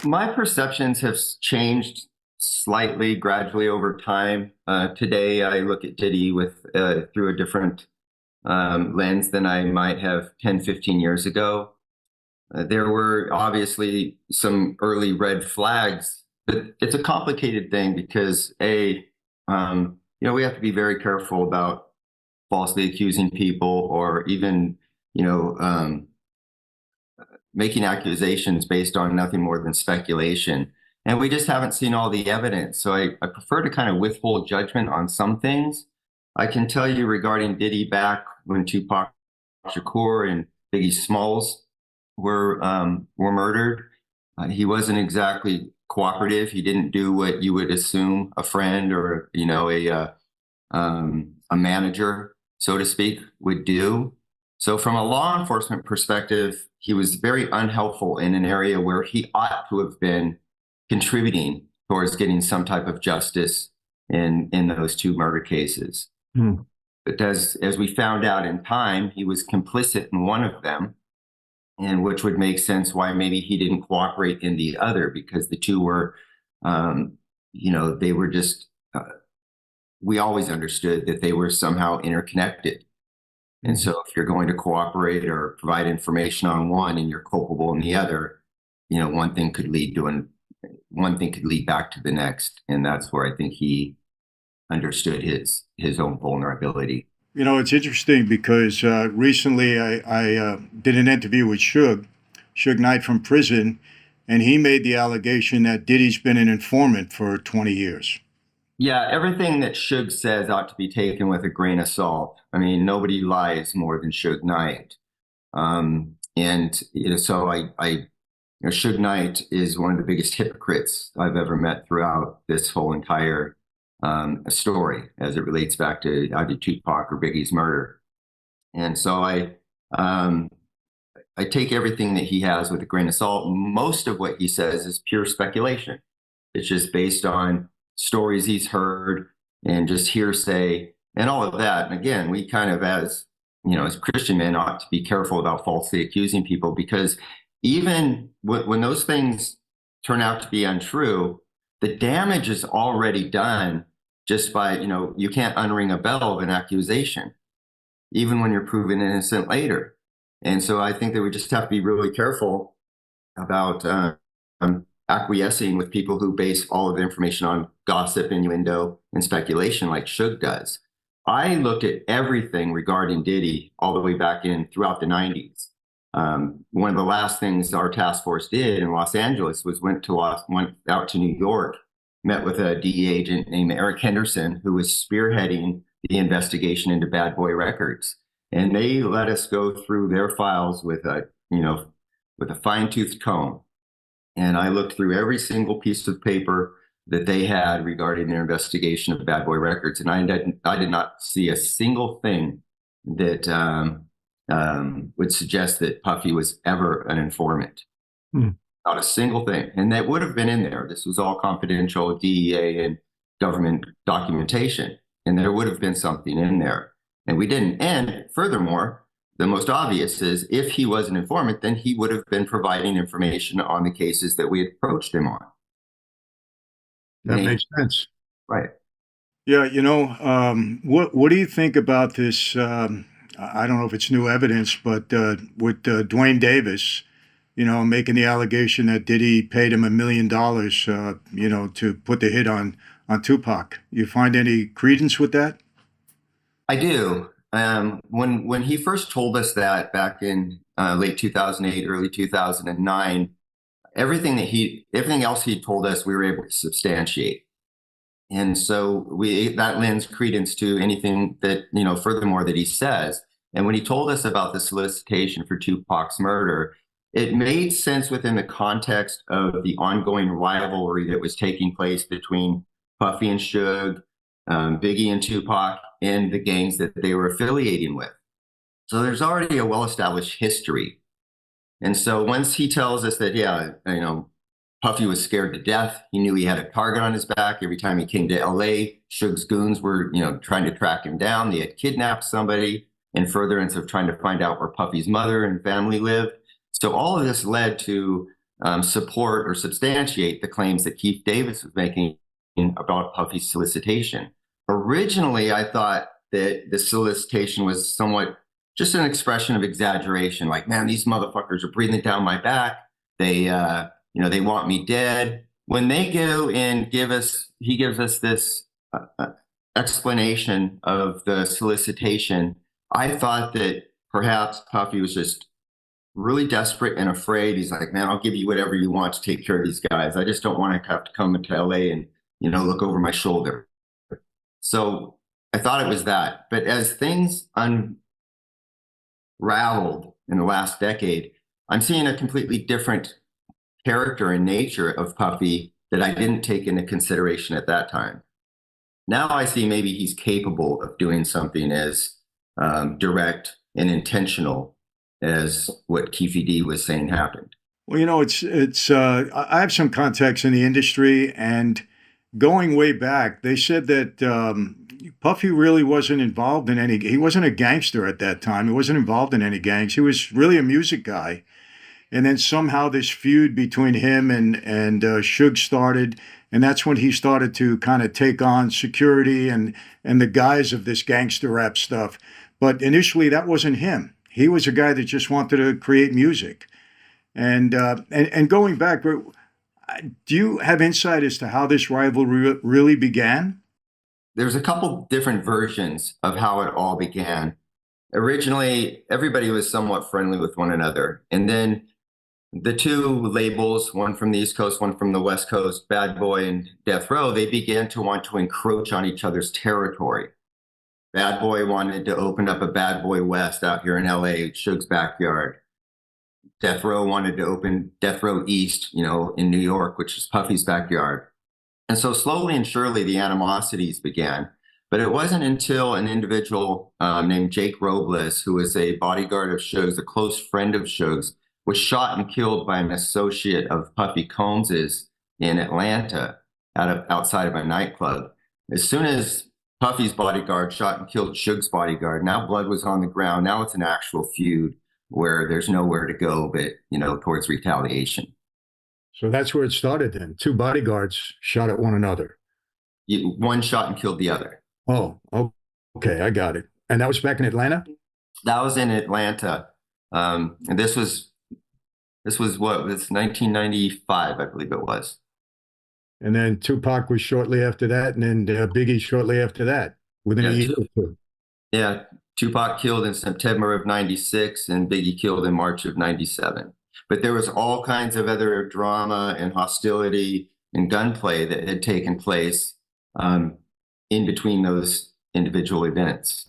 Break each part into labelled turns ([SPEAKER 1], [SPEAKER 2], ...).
[SPEAKER 1] My perceptions have changed slightly, gradually over time. Today, I look at Diddy with through a different lens than I might have 10, 15 years ago. There were obviously some early red flags, but it's a complicated thing because we have to be very careful about falsely accusing people or even, you know, um, making accusations based on nothing more than speculation. And we just haven't seen all the evidence. So I prefer to kind of withhold judgment on some things. I can tell you regarding Diddy back when Tupac Shakur and Biggie Smalls were murdered. He wasn't exactly cooperative. He didn't do what you would assume a friend or a manager, so to speak, would do. So from a law enforcement perspective, he was very unhelpful in an area where he ought to have been contributing towards getting some type of justice in those two murder cases.
[SPEAKER 2] Hmm.
[SPEAKER 1] But as we found out in time, he was complicit in one of them, and which would make sense why maybe he didn't cooperate in the other because the two were, they were just. We always understood that they were somehow interconnected. And so if you're going to cooperate or provide information on one and you're culpable in the other, one thing could lead back to the next. And that's where I think he understood his own vulnerability.
[SPEAKER 2] It's interesting because recently I did an interview with Suge Knight from prison, and he made the allegation that Diddy's been an informant for 20 years.
[SPEAKER 1] Yeah, everything that Suge says ought to be taken with a grain of salt. I mean, nobody lies more than Suge Knight. Suge Knight is one of the biggest hypocrites I've ever met throughout this whole entire story as it relates back to either Tupac or Biggie's murder. And so I take everything that he has with a grain of salt. Most of what he says is pure speculation. It's just based on stories he's heard and just hearsay and all of that. And again, we kind of, as Christian men, ought to be careful about falsely accusing people because even when those things turn out to be untrue, the damage is already done just by, you can't unring a bell of an accusation, even when you're proven innocent later. And so I think that we just have to be really careful about acquiescing with people who base all of the information on gossip, innuendo, and speculation like Suge does. I looked at everything regarding Diddy all the way back in throughout the 90s. One of the last things our task force did in Los Angeles was went out to New York, met with a DEA agent named Eric Henderson, who was spearheading the investigation into Bad Boy Records. And they let us go through their files with a fine-toothed comb. And I looked through every single piece of paper that they had regarding their investigation of Bad Boy Records, and I did not see a single thing that would suggest that Puffy was ever an informant. Not a single thing. And that would have been in there. This was all confidential DEA and government documentation, and there would have been something in there. And we didn't. And furthermore, the most obvious is if he was an informant, then he would have been providing information on the cases that we had approached him on.
[SPEAKER 2] That makes sense.
[SPEAKER 1] Right.
[SPEAKER 2] Yeah, what do you think about this? I don't know if it's new evidence, but with Dwayne Davis, making the allegation that Diddy paid him $1 million, to put the hit on Tupac. You find any credence with that?
[SPEAKER 1] I do. When he first told us that back in late 2008, early 2009, everything else he told us, we were able to substantiate. And so that lends credence to anything that, furthermore that he says. And when he told us about the solicitation for Tupac's murder, it made sense within the context of the ongoing rivalry that was taking place between Puffy and Suge, Biggie and Tupac, and the gangs that they were affiliating with. So there's already a well-established history. And so once he tells us that, Puffy was scared to death, he knew he had a target on his back. Every time he came to LA, Suge's goons were, trying to track him down. They had kidnapped somebody in furtherance of trying to find out where Puffy's mother and family lived. So all of this led to support or substantiate the claims that Keefe Davis was making about Puffy's solicitation. Originally, I thought that the solicitation was somewhat just an expression of exaggeration. Like, man, these motherfuckers are breathing down my back. They want me dead. When they go and he gives us this explanation of the solicitation. I thought that perhaps Puffy was just really desperate and afraid. He's like, man, I'll give you whatever you want to take care of these guys. I just don't want to have to come into LA and, look over my shoulder. So I thought it was that. But as things unraveled in the last decade, I'm seeing a completely different character and nature of Puffy that I didn't take into consideration at that time. Now I see maybe he's capable of doing something as direct and intentional as what Keefe D was saying happened.
[SPEAKER 2] Well, it's. I have some contacts in the industry, and going way back, they said that Puffy really wasn't involved in any. He wasn't a gangster at that time. He wasn't involved in any gangs. He was really a music guy. And then somehow this feud between him and Suge started, and that's when he started to kind of take on security and the guise of this gangster rap stuff. But initially, that wasn't him. He was a guy that just wanted to create music. And going back, do you have insight as to how this rivalry really began?
[SPEAKER 1] There's a couple different versions of how it all began. Originally, everybody was somewhat friendly with one another, and then the two labels, one from the East Coast, one from the West Coast, Bad Boy and Death Row, they began to want to encroach on each other's territory. Bad Boy wanted to open up a Bad Boy West out here in LA, Suge's backyard. Death Row wanted to open Death Row East, in New York, which is Puffy's backyard. And so slowly and surely the animosities began. But it wasn't until an individual named Jake Robles, who was a bodyguard of Suge's, a close friend of Suge's, was shot and killed by an associate of Puffy Combs's in Atlanta outside of a nightclub. As soon as Puffy's bodyguard shot and killed Suge's bodyguard, now blood was on the ground. Now it's an actual feud where there's nowhere to go but, towards retaliation.
[SPEAKER 2] So that's where it started then. Two bodyguards shot at one another.
[SPEAKER 1] One shot and killed the other.
[SPEAKER 2] Oh, okay, I got it. And that was back in Atlanta?
[SPEAKER 1] That was in Atlanta. And this was what? It's 1995, I believe it was.
[SPEAKER 2] And then Tupac was shortly after that, and then Biggie shortly after that, within a year or two.
[SPEAKER 1] Yeah, Tupac killed in September of 96 and Biggie killed in March of 97. But there was all kinds of other drama and hostility and gunplay that had taken place in between those individual events.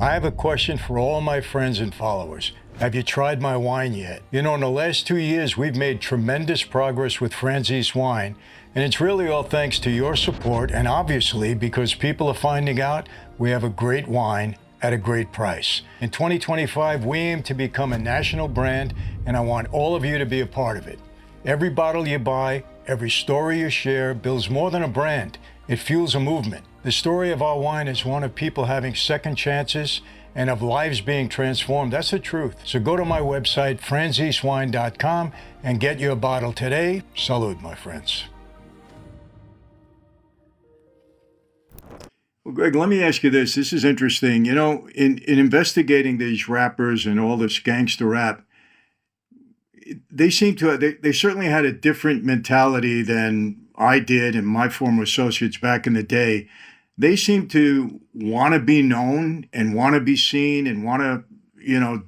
[SPEAKER 2] I have a question for all my friends and followers. Have you tried my wine yet? In the last 2 years, we've made tremendous progress with Franzese wine, and it's really all thanks to your support, and obviously because people are finding out we have a great wine at a great price. In 2025, we aim to become a national brand, and I want all of you to be a part of it. Every bottle you buy, every story you share builds more than a brand. It fuels a movement. The story of our wine is one of people having second chances and of lives being transformed. That's the truth. So go to my website, franzesewine.com, and get your bottle today. Salud, my friends. Well, Greg, let me ask you this. This is interesting. In investigating these rappers and all this gangster rap, they certainly had a different mentality than I did and my former associates back in the day. They seem to want to be known and want to be seen and want to,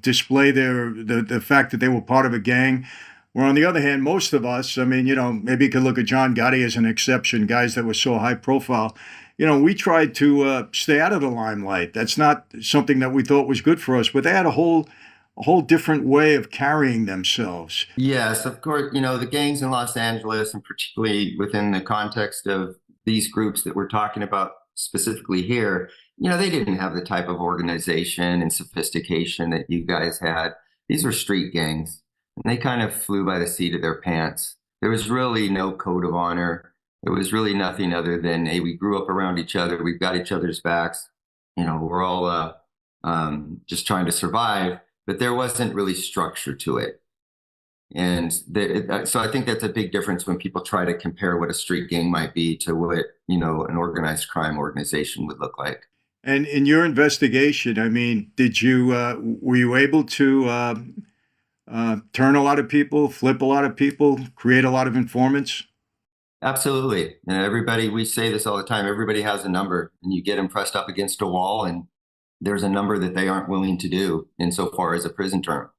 [SPEAKER 2] display the fact that they were part of a gang. Where on the other hand, most of us, maybe you could look at John Gotti as an exception, guys that were so high profile. We tried to stay out of the limelight. That's not something that we thought was good for us, but they had a whole different way of carrying themselves.
[SPEAKER 1] Yes, of course. The gangs in Los Angeles, and particularly within the context of these groups that we're talking about specifically here, they didn't have the type of organization and sophistication that you guys had. These were street gangs, and they kind of flew by the seat of their pants. There was really no code of honor. It was really nothing other than, hey, we grew up around each other. We've got each other's backs. We're all just trying to survive, but there wasn't really structure to it. And so I think that's a big difference when people try to compare what a street gang might be to what, an organized crime organization would look like.
[SPEAKER 2] And in your investigation, I mean, did you were you able to turn a lot of people, flip a lot of people, create a lot of informants?
[SPEAKER 1] Absolutely. And everybody, we say this all the time, everybody has a number, and you get them pressed up against a wall, and there's a number that they aren't willing to do insofar as a prison term.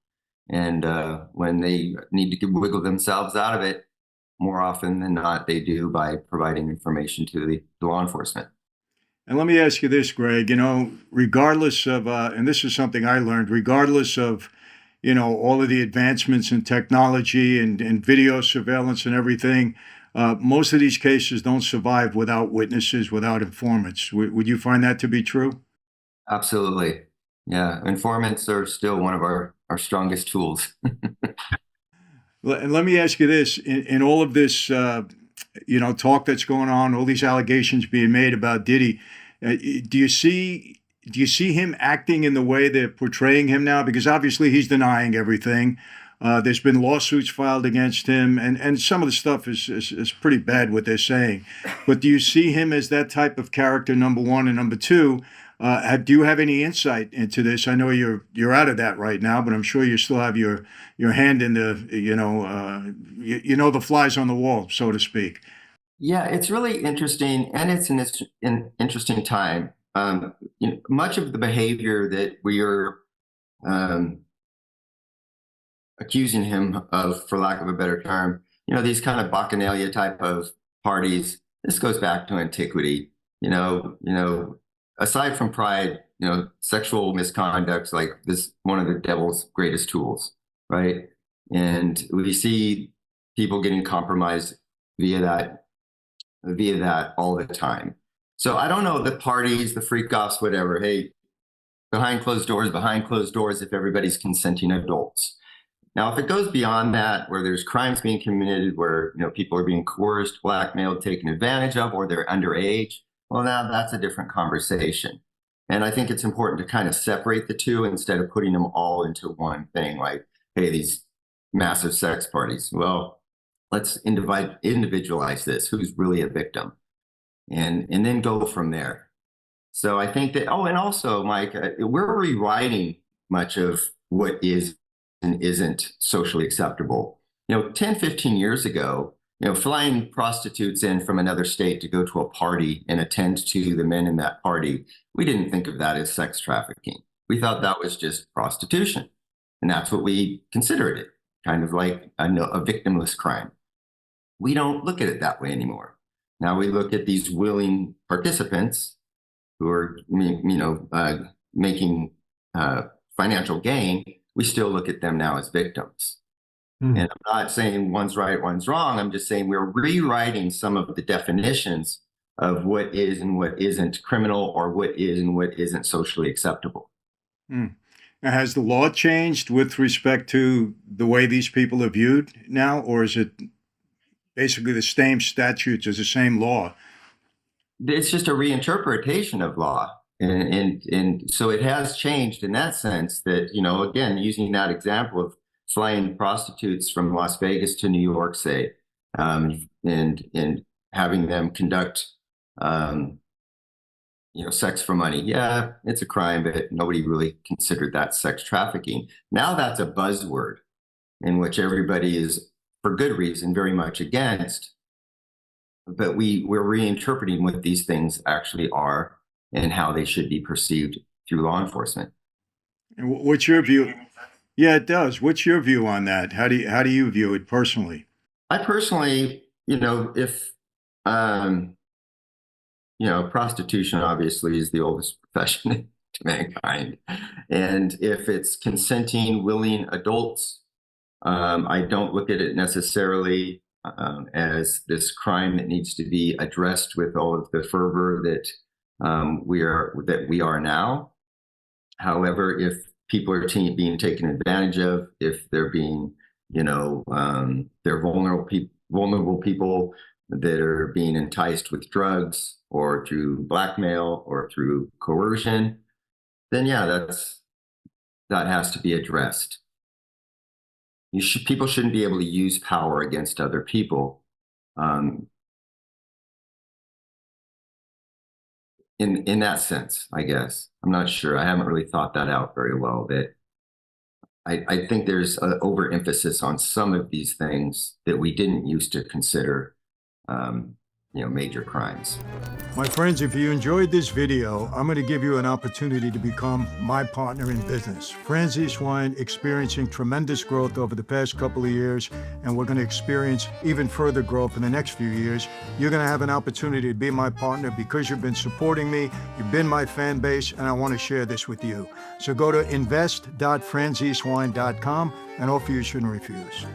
[SPEAKER 1] And when they need to wiggle themselves out of it, more often than not, they do by providing information to the law enforcement.
[SPEAKER 2] And let me ask you this, Greg. Regardless of, and this is something I learned, regardless of, all of the advancements in technology and video surveillance and everything, most of these cases don't survive without witnesses, without informants. Would you find that to be true?
[SPEAKER 1] Absolutely. Yeah. Informants are still one of our strongest tools.
[SPEAKER 2] And let me ask you this: in all of this, talk that's going on, all these allegations being made about Diddy, do you see him acting in the way they're portraying him now? Because obviously he's denying everything. There's been lawsuits filed against him, and some of the stuff is pretty bad what they're saying. But do you see him as that type of character? Number one, and number two, do you have any insight into this? I know you're out of that right now, but I'm sure you still have your hand in the the flies on the wall, so to speak.
[SPEAKER 1] Yeah, it's really interesting, and it's an interesting time. Much of the behavior that we are um, accusing him of, for lack of a better term, these kind of bacchanalia type of parties. This goes back to antiquity. Aside from pride, sexual misconduct's like this one of the devil's greatest tools, right? And we see people getting compromised via that all the time. So I don't know the parties, the freak offs, whatever. Hey, behind closed doors, if everybody's consenting adults. Now, if it goes beyond that, where there's crimes being committed, where people are being coerced, blackmailed, taken advantage of, or they're underage, well, now that's a different conversation. And I think it's important to kind of separate the two instead of putting them all into one thing. Like, hey, these massive sex parties. Well, let's individualize this. Who's really a victim, and then go from there. So I think that. Oh, and also, Mike, we're rewriting much of what is and isn't socially acceptable. 10, 15 years ago, flying prostitutes in from another state to go to a party and attend to the men in that party, we didn't think of that as sex trafficking. We thought that was just prostitution. And that's what we considered it, kind of like a victimless crime. We don't look at it that way anymore. Now we look at these willing participants who are, making financial gain. We still look at them now as victims. And I'm not saying one's right, one's wrong. I'm just saying we're rewriting some of the definitions of what is and what isn't criminal, or what is and what isn't socially acceptable.
[SPEAKER 2] Hmm. Now, has the law changed with respect to the way these people are viewed now, or is it basically the same statutes as the same law?
[SPEAKER 1] It's just a reinterpretation of law. And so it has changed in that sense that, again, using that example of flying prostitutes from Las Vegas to New York, say, and having them conduct, sex for money. Yeah, it's a crime, but nobody really considered that sex trafficking. Now that's a buzzword in which everybody is, for good reason, very much against. But we're reinterpreting what these things actually are and how they should be perceived through law enforcement.
[SPEAKER 2] And what's your view? Yeah, it does. What's your view on that? How do you view it personally?
[SPEAKER 1] I personally, if prostitution obviously is the oldest profession to mankind, and if it's consenting, willing adults, I don't look at it necessarily as this crime that needs to be addressed with all of the fervor that we are now. However, if people are being taken advantage of, if they're being, they're vulnerable people that are being enticed with drugs or through blackmail or through coercion, then yeah, that has to be addressed. People shouldn't be able to use power against other people. In that sense, I guess. I'm not sure. I haven't really thought that out very well. That I think there's an overemphasis on some of these things that we didn't used to consider, major crimes.
[SPEAKER 2] My friends, if you enjoyed this video, I'm going to give you an opportunity to become my partner in business. Franzese Wine experiencing tremendous growth over the past couple of years, and we're going to experience even further growth in the next few years. You're going to have an opportunity to be my partner because you've been supporting me, you've been my fan base, and I want to share this with you. So go to invest.franzesewine.com, and offer you shouldn't refuse.